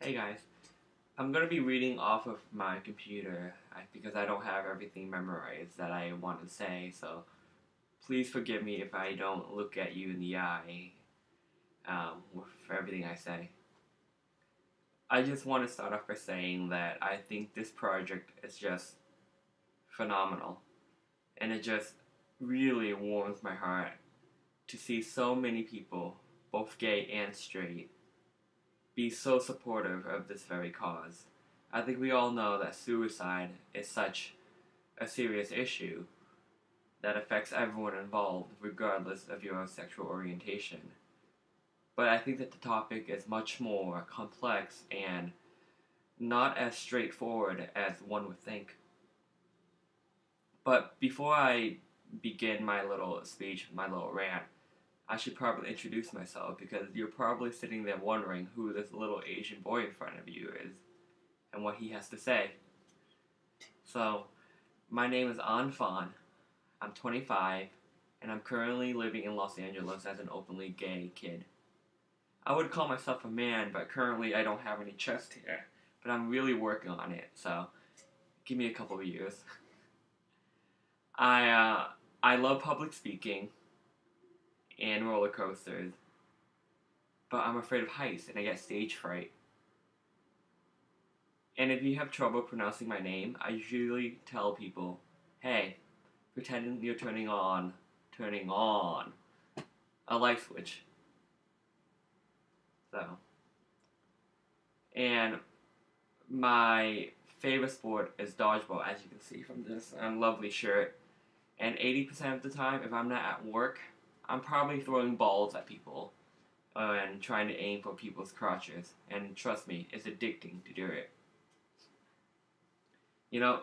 Hey guys, I'm gonna be reading off of my computer because I don't have everything memorized that I want to say, so please forgive me if I don't look at you in the eye with everything I say. I just want to start off by saying that I think this project is just phenomenal, and it just really warms my heart to see so many people, both gay and straight, be so supportive of this very cause. I think we all know that suicide is such a serious issue that affects everyone involved, regardless of your sexual orientation. But I think that the topic is much more complex and not as straightforward as one would think. But before I begin my little speech, my little rant, I should probably introduce myself because you're probably sitting there wondering who this little Asian boy in front of you is and what he has to say. So, my name is An Fan. I'm 25, and I'm currently living in Los Angeles as an openly gay kid. I would call myself a man, but currently I don't have any chest hair. But I'm really working on it, so give me a couple of years. I love public speaking and roller coasters, but I'm afraid of heights and I get stage fright. And if you have trouble pronouncing my name, I usually tell people, hey, pretend you're turning on a light switch. So, and my favorite sport is dodgeball, as you can see from this lovely shirt. And 80% of the time, if I'm not at work, I'm probably throwing balls at people and trying to aim for people's crotches. And trust me, it's addicting to do it. You know,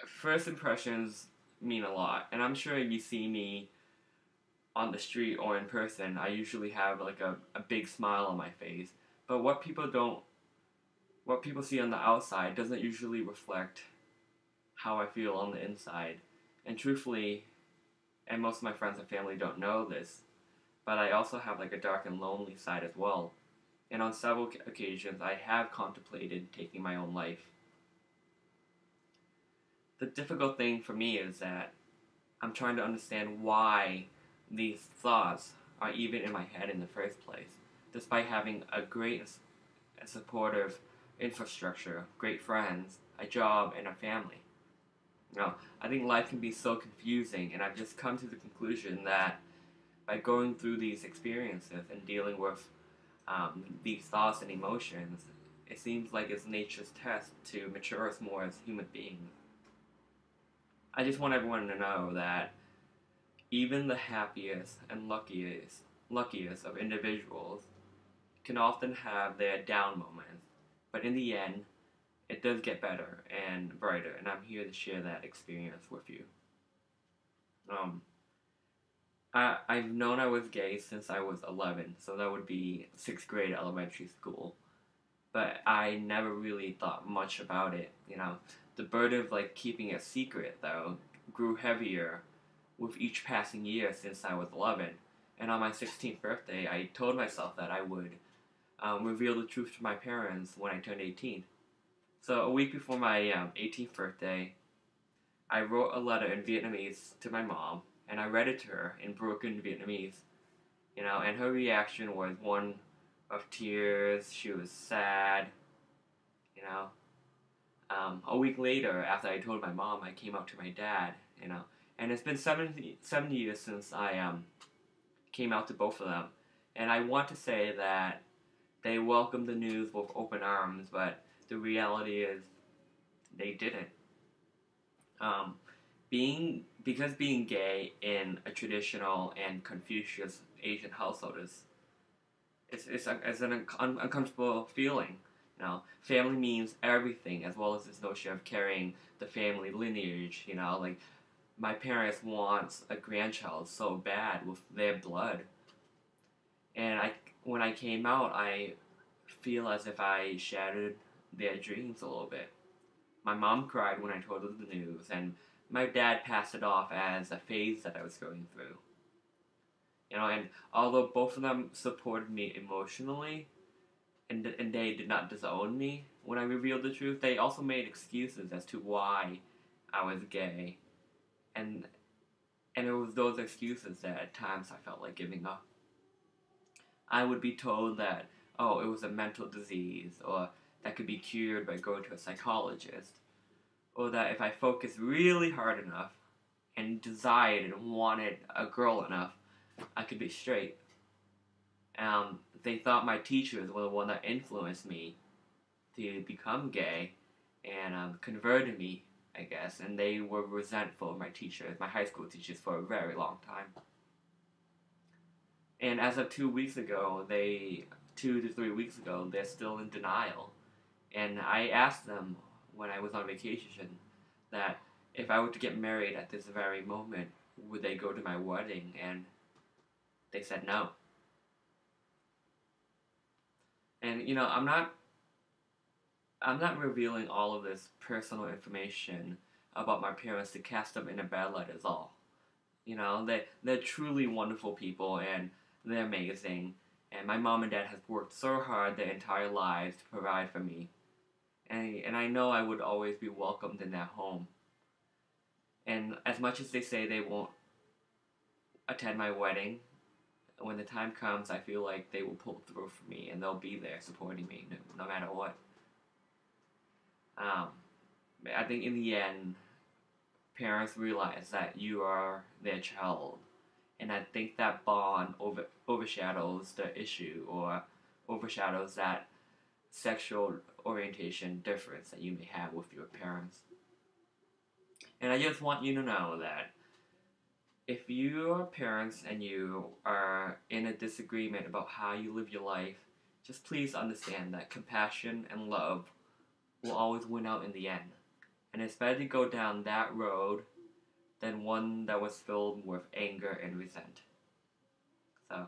first impressions mean a lot, and I'm sure if you see me on the street or in person, I usually have like a big smile on my face. But what people see on the outside doesn't usually reflect how I feel on the inside. And truthfully, and most of my friends and family don't know this, but I also have like a dark and lonely side as well. And on several occasions, I have contemplated taking my own life. The difficult thing for me is that I'm trying to understand why these thoughts are even in my head in the first place, despite having a great and supportive infrastructure, great friends, a job, and a family. I think life can be so confusing, and I've just come to the conclusion that by going through these experiences and dealing with these thoughts and emotions, it seems like it's nature's test to mature us more as human beings. I just want everyone to know that even the happiest and luckiest of individuals can often have their down moments, but in the end, it does get better and brighter, and I'm here to share that experience with you. I've known I was gay since I was 11, so that would be 6th grade elementary school. But I never really thought much about it. The burden of like keeping it secret though grew heavier with each passing year since I was 11. And on my 16th birthday, I told myself that I would reveal the truth to my parents when I turned 18. So a week before my 18th birthday, I wrote a letter in Vietnamese to my mom, and I read it to her in broken Vietnamese. And her reaction was one of tears. She was sad. you know. A week later, after I told my mom, I came out to my dad. And it's been 70 years since I came out to both of them. And I want to say that they welcomed the news with open arms, but the reality is they didn't. Because being gay in a traditional and Confucius Asian household is an uncomfortable feeling. Family means everything, as well as this notion of carrying the family lineage. Like my parents want a grandchild so bad with their blood, and when I came out, I feel as if I shattered their dreams a little bit. My mom cried when I told her the news, and my dad passed it off as a phase that I was going through. And although both of them supported me emotionally, and they did not disown me when I revealed the truth. They also made excuses as to why I was gay, and it was those excuses that at times I felt like giving up. I would be told that, oh, it was a mental disease, or that could be cured by going to a psychologist, or that if I focused really hard enough and desired and wanted a girl enough, I could be straight. They thought my teachers were the one that influenced me to become gay and converted me, I guess, and they were resentful of my teachers, my high school teachers, for a very long time. And as of 2 weeks ago, 2 to 3 weeks ago, they're still in denial. And I asked them when I was on vacation that if I were to get married at this very moment, would they go to my wedding? And they said no. And I'm not revealing all of this personal information about my parents to cast them in a bad light at all. They're truly wonderful people and they're amazing. And my mom and dad have worked so hard their entire lives to provide for me. And I know I would always be welcomed in their home. And as much as they say they won't attend my wedding, when the time comes, I feel like they will pull through for me and they'll be there supporting me no matter what. Um, I think in the end, parents realize that you are their child, and I think that bond overshadows the issue or overshadows that sexual orientation difference that you may have with your parents. And I just want you to know that if you are parents and you are in a disagreement about how you live your life, just please understand that compassion and love will always win out in the end. And it's better to go down that road than one that was filled with anger and resent. So,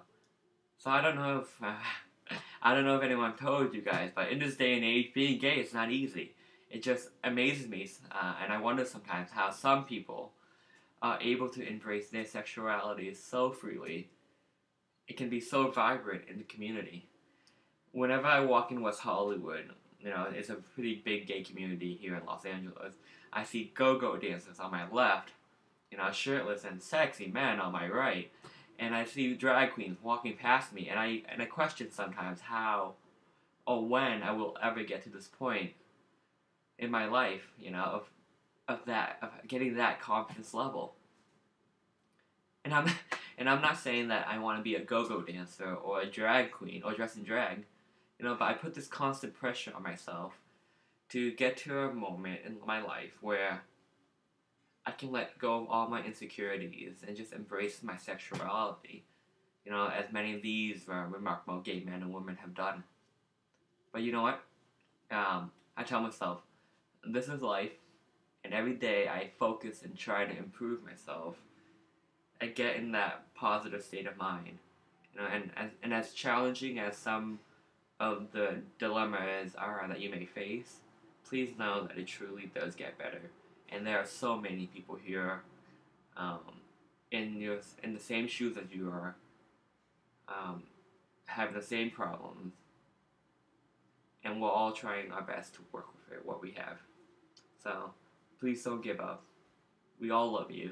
so I don't know if I don't know if anyone told you guys, but in this day and age, being gay is not easy. It just amazes me, and I wonder sometimes how some people are able to embrace their sexuality so freely. It can be so vibrant in the community. Whenever I walk in West Hollywood, it's a pretty big gay community here in Los Angeles. I see go-go dancers on my left, shirtless and sexy men on my right, and I see drag queens walking past me, and I question sometimes how or when I will ever get to this point in my life, of getting that confidence level. And I'm and I'm not saying that I want to be a go-go dancer or a drag queen or dress in drag, but I put this constant pressure on myself to get to a moment in my life where I can let go of all my insecurities and just embrace my sexuality, as many of these remarkable gay men and women have done. But you know what? I tell myself, this is life, and every day I focus and try to improve myself. I get in that positive state of mind, and as challenging as some of the dilemmas are that you may face, please know that it truly does get better. And there are so many people here, um, in the same shoes as you are, um, having the same problems, and we're all trying our best to work with it, what we have. So please don't give up. We all love you.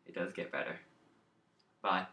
It does get better. Bye.